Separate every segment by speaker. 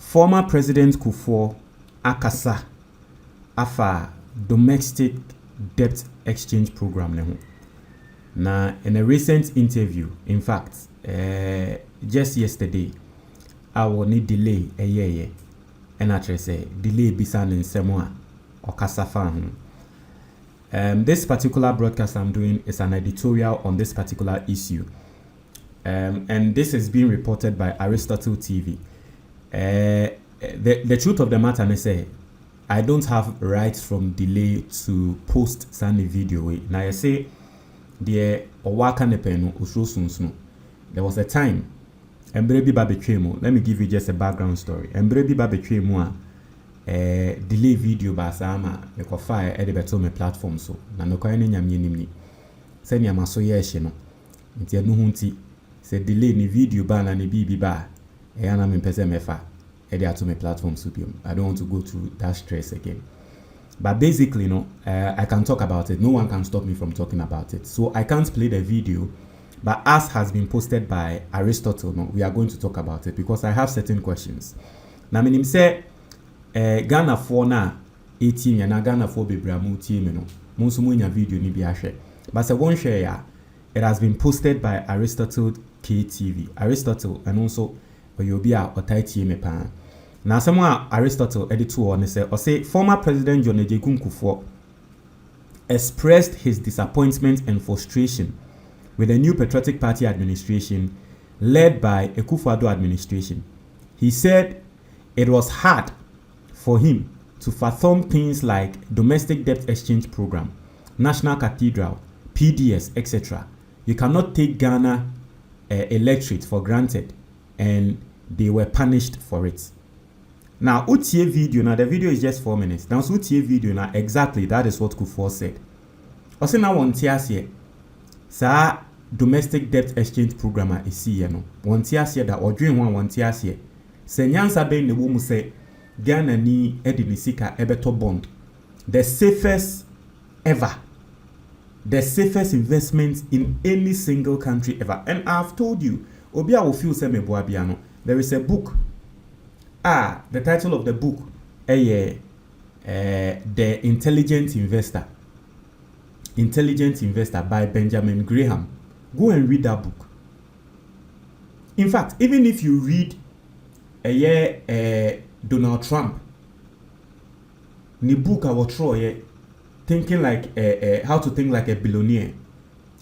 Speaker 1: Former President Kufour akasa afa domestic debt exchange program ne ho. Now, in a recent interview, in fact, just yesterday, I will need delay a year, and I say delay bisan in Samoa or Kasafan. This particular broadcast I'm doing is an editorial on this particular issue, and this is being reported by Aristotle TV. The truth of the matter is, I don't have rights from delay to post Sunday video. Now I say. There was a time Embrebi Babetwemo. Let me give you just a background story. Embrebi Babetwemo delay video basama me fire at the betom platform so na no kwa nyam nyenimni se nyama so ye hye no nti anu hunti se delay ni video ba na ne bibi ba na me pese mefa at the atom platform so biom. I don't want to go through that stress again. But basically, I can talk about it. No one can stop me from talking about it. So I can't play the video, but as has been posted by Aristotle, we are going to talk about it because I have certain questions. Now, I say Ghana for na 18 and Ghana for bebramu team, most video ni biashe. But say one share, it has been posted by Aristotle KTV, Aristotle, and also Oyobia or Tai team pan. Now, someone Aristotle editor or say former President John Kufuor expressed his disappointment and frustration with the new Patriotic Party administration led by a Kufour Addo administration. He said it was hard for him to fathom things like domestic debt exchange program, national cathedral, PDS, etc. You cannot take Ghana electorate for granted, and they were punished for it. Now, UTA video, now the video is just 4 minutes. Now, UTA video, now exactly that is what Kufour said. Also, now one tears here. Sa domestic debt exchange program is here, no. One tears here that or dream one tears here. Senyansa be ne womu say Ghana ni edinisika ebeto bond. The safest ever. The safest investment in any single country ever. And I've told you, Obia will feel seme boabiano. There is a book. The title of the book, The Intelligent Investor. Intelligent Investor by Benjamin Graham. Go and read that book. In fact, even if you read Donald Trump, the book I will throw thinking like how to think like a billionaire,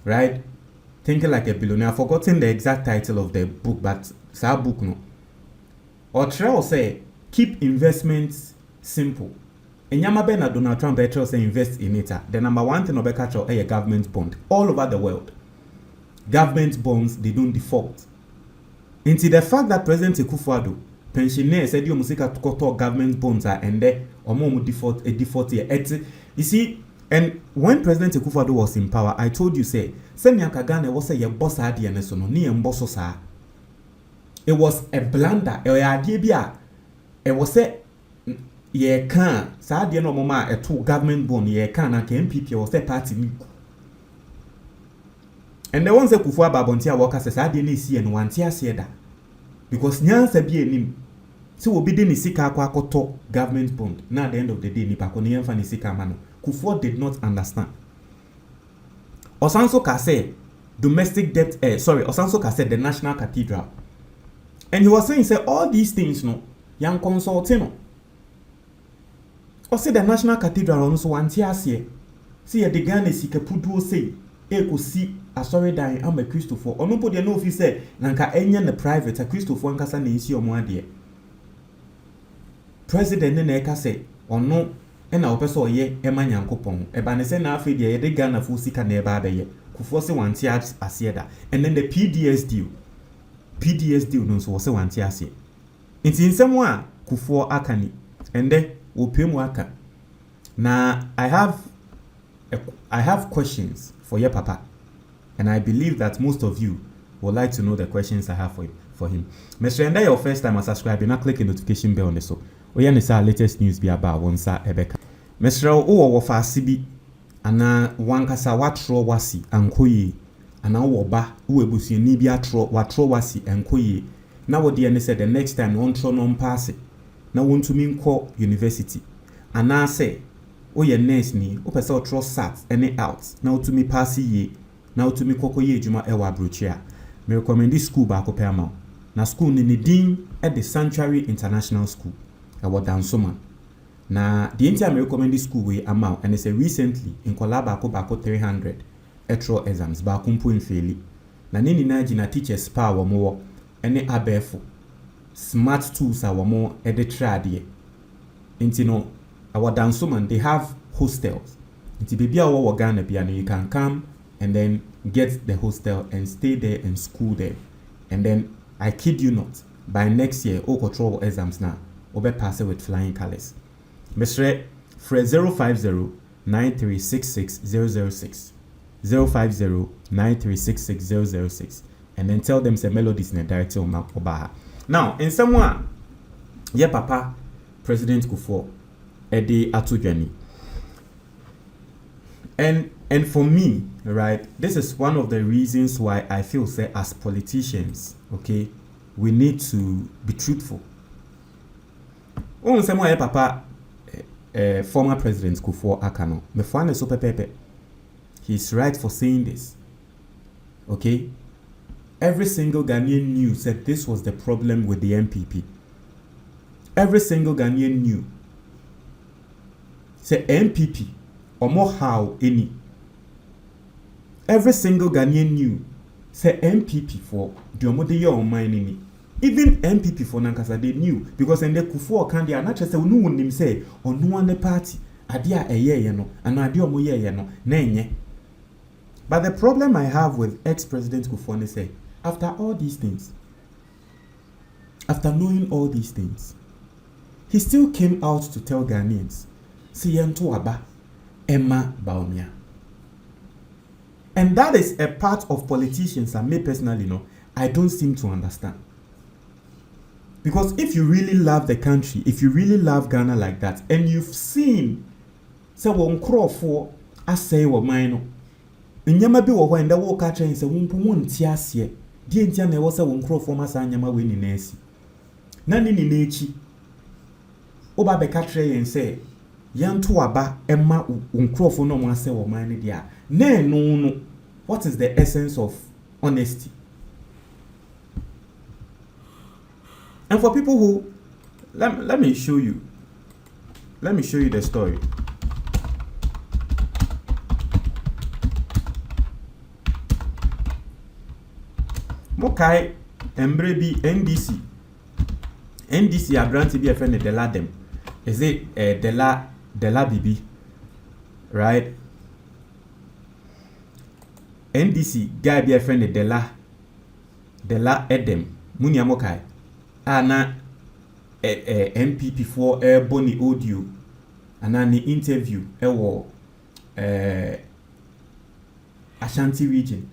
Speaker 1: right? Thinking like a billionaire. I've forgotten the exact title of the book, but it's a book no. Or try say keep investments simple. And Yamabe na Donald Trump say invest in it. The number one thing about catch a government bond all over the world. Government bonds they don't default. Into the fact that President Kufour Addo pensioner said you musika to government bonds are and there or more default a default year. You see, and when President Kufour Addo was in power, I told you say Senyanka Ghana was a boss idea and so no ni mbosso sa. It was a blunder. It was a ye can sa de no mama a two government bond ye can and MPP was a party. And the ones that Kufour Babontia workers says I didn't see and one tear said that because Nyansa be a name. So will be the Nisika Kwakoto government bond. Now at the end of the day, Nipakonian Fanisika Mano. Kufour did not understand. Osanso Kase domestic debt Osanso Kase the national cathedral. And he was saying, say, all these things, no, young consulting, no. Or say the National Cathedral also one tears here. See, the Ghana Sika Pudu say, could see a sorry dying, I'm a Christopher. Or nobody know if he said, Nanka Enyan the private, a Christopher and Cassan is your one dear. President Neka say, or no, and our person ye, Eman Yankopon, a Banesen Afri, the Ghana Fusika nearby the ye, Kufour say one tears as yeda, and then the PDS deal. PDS deal no so was one tiase. It's in someone Kufour akani and then we'll pay more aka. Now I have questions for your papa, and I believe that most of you would like to know the questions I have for him. Mr. Enda, your first time subscribing, now click the notification bell on the so. We are our latest news be about one sa ebeka. Mr. O wa fa sibi ana wankasa watro wasi ankoyi. And now ba uebusi ni bi atro watro wasi enkoye na wo de ne said the next time on tro no pass na wontumi nkɔ university ana say oye nurse ni o pese o trust sat any out na wotumi pass ye na wotumi kokoye adwuma e wa abrochi a me recommend this school ba ko pe ama na school ni din at the Sanctuary International School e wo Dansoma na the entire me recommend this school we ama and say recently in collab ba ko 300 etro exams ba ko mpo mfeli na nini na gina teachers pa wo mo ene abefo smart tools a wo mo e de trade nti no our Dansoman, they have hostels. It's baby our Ghana piano. You can come and then get the hostel and stay there and school there. And then I kid you not, by next year, all control exams now, over pass it with flying colors. Mr. Fred 050-9366-006. 050-9366-006. And then tell them say melodies in a director on Obaha. Now, in someone, yeah, Papa, President Kufour. Ede atujani. And for me, right, this is one of the reasons why I feel say as politicians, okay, we need to be truthful. Papa former President Kufour Akano, me fane so pepe. He's right for saying this. Okay? Every single Ghanaian knew said this was the problem with the MPP. Every single Ghanaian knew. Say MPP or more how any. Every single Ghanaian knew. Say MPP for the omode your mind. Even MPP for Nankasa they knew because in the Kufour can they not just say no one say or no one the party adia a year no and adia mo year no nenye. But the problem I have with ex-president Kufour is say after all these things, after knowing all these things, he still came out to tell Ghanaians. Aba Emma Baumia. And that is a part of politicians and me personally, I don't seem to understand. Because if you really love the country, if you really love Ghana like that, and you've seen say won Kufour asay wo man no. Nyama bi wo hwan da wo ka tren say won pomo ntiase. Die ntia na wo say won Kufour ma sa nyama we ni na asi. Na ni na echi. Oba be ka tren yen say yanto aba emma unkrofo no mo ase wo man ne dia na no what is the essence of honesty? And for people who let me show you the story. Mokai Embrebi NDC abranti bi efene de la dem. Is it de la Bibi, right? NDC guy be a friend de la Edem Munya Mokai ana MPP for Bonnie audio and an interview Ashanti region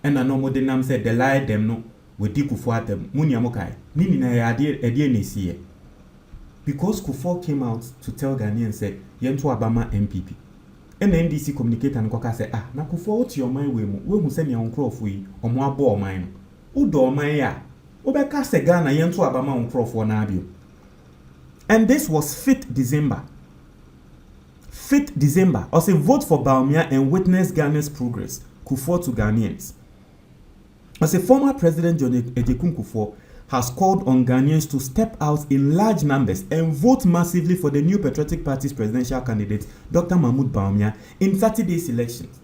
Speaker 1: and no more than said the lie them no with Kufour them Munya Mokai Nini na idea nisi. Because Kufour came out to tell Ghanaians said Yentu Abama MPP. And the NDC communicate and Koka say na Kufour what your mind we mu send your Kufour yi omo abo oman no. Udo oman ya. Obeka se Ghana Yentu Abama Kufour na abio. And this was 5th December. 5th December. I say vote for Baumia and witness Ghana's progress. Kufour to Ghanaians. As a former President John Ejekun Kufour has called on Ghanaians to step out in large numbers and vote massively for the new Patriotic Party's presidential candidate, Dr. Mahmoud Baumia, in Saturday's elections.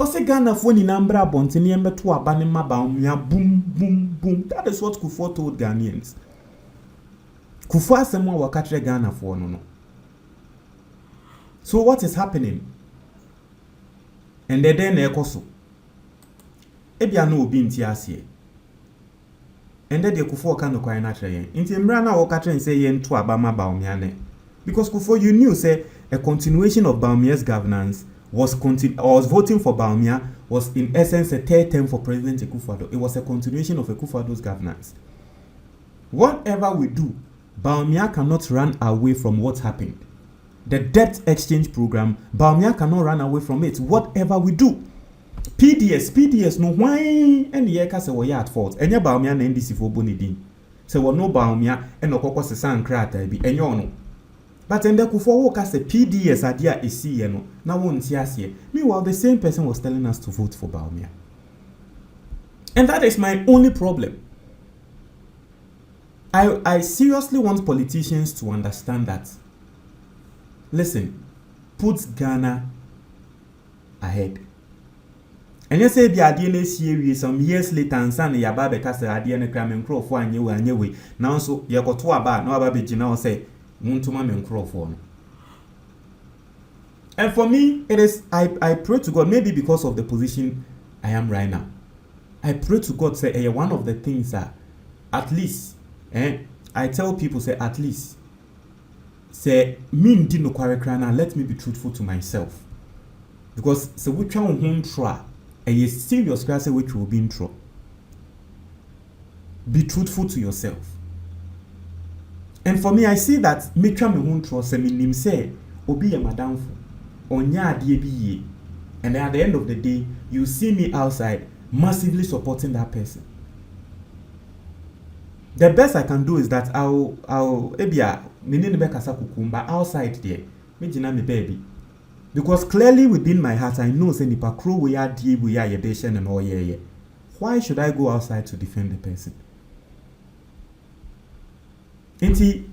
Speaker 1: Ose Ghana for ni nambra bontini embe to abanima Baumia boom boom boom. That is what Kufour told Ghanaians. Kufour asemo wakatre Ghana for no. So what is happening? And then ekoso. Ebia no obi nti asie. And then the Kufour can no kwai na tren. Inti mra na wo ka tren say yen to abama Baumia ne. Because Kufour you knew say a continuation of Baumia's governance was voting for Baumia was in essence a third term for President Kufour Addo. It was a continuation of Kufour Addo's governance. Whatever we do, Baumia cannot run away from what happened. The debt exchange program, Baumia cannot run away from it. Whatever we do. PDS no why any year ka say we at fault. Enya Baumia na NDC for bonidin. Se wo no Baumia e no kokko sesa nkrata bi enyo no. But in the Kufour work as a PDS idea is see no na won ti ase. Meanwhile the same person was telling us to vote for Baumia. And that is my only problem. I seriously want politicians to understand that. Listen, put Ghana ahead. And you say the idea na some years later and san ya ba be ka say idea na kra me nkrofo anyewe now so ye koto aba na aba be gina o say muntuma me nkrofo no. And for me it is I pray to God, maybe because of the position I am right now. I pray to God say one of the things that at least I tell people say at least say me ndi no kware kra na let me be truthful to myself. Because say which one home try a serious class which will be intro. Be truthful to yourself. And for me, I see that me try me home trust me nim say obi a madamfo onya ade bi ye. And at the end of the day, you see me outside massively supporting that person. The best I can do is that I'll ebia me ne be kasa kukumba outside there. Me gina me baby. Because clearly within my heart I know say nipa kro we are die we are yebeshen and all ye. Why should I go outside to defend the person? Enti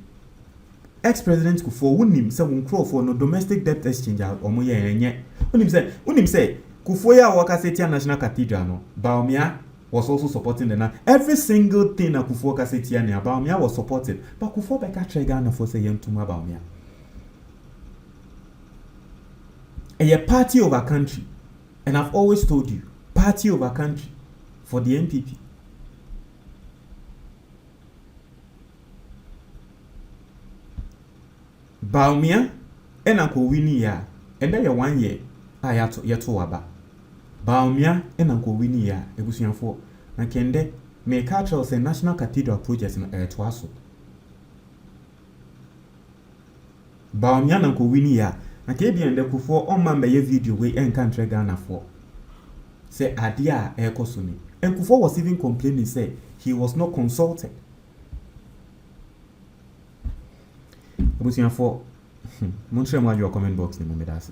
Speaker 1: ex-president Kufour unim say won kro for no domestic debt exchange omo ye enye. Unim say Kufour ya waka Setia National Cathedral no. Baumia was also supporting the now. Every single thing that Kufour ka Setia ne Baumia was supported. But Kufour be ka Ghana for say yentuma Baumia. A party over country, and I've always told you, party over country for the MPP. Baumia, and Uncle Winnie ya, and then 1 year, I had to yet to waba. Baumia, and Uncle Winnie ya, a busian for, and Kende, may catch us a national cathedral project in Twaso. Baumia, and Uncle Winnie ya. And kebi and the Kufour on man be video we en country Ghana for. Say adia e kosuni. And Kufour was even complaining say he was not consulted. Abusian for Montreal your comment box ni mo me dase.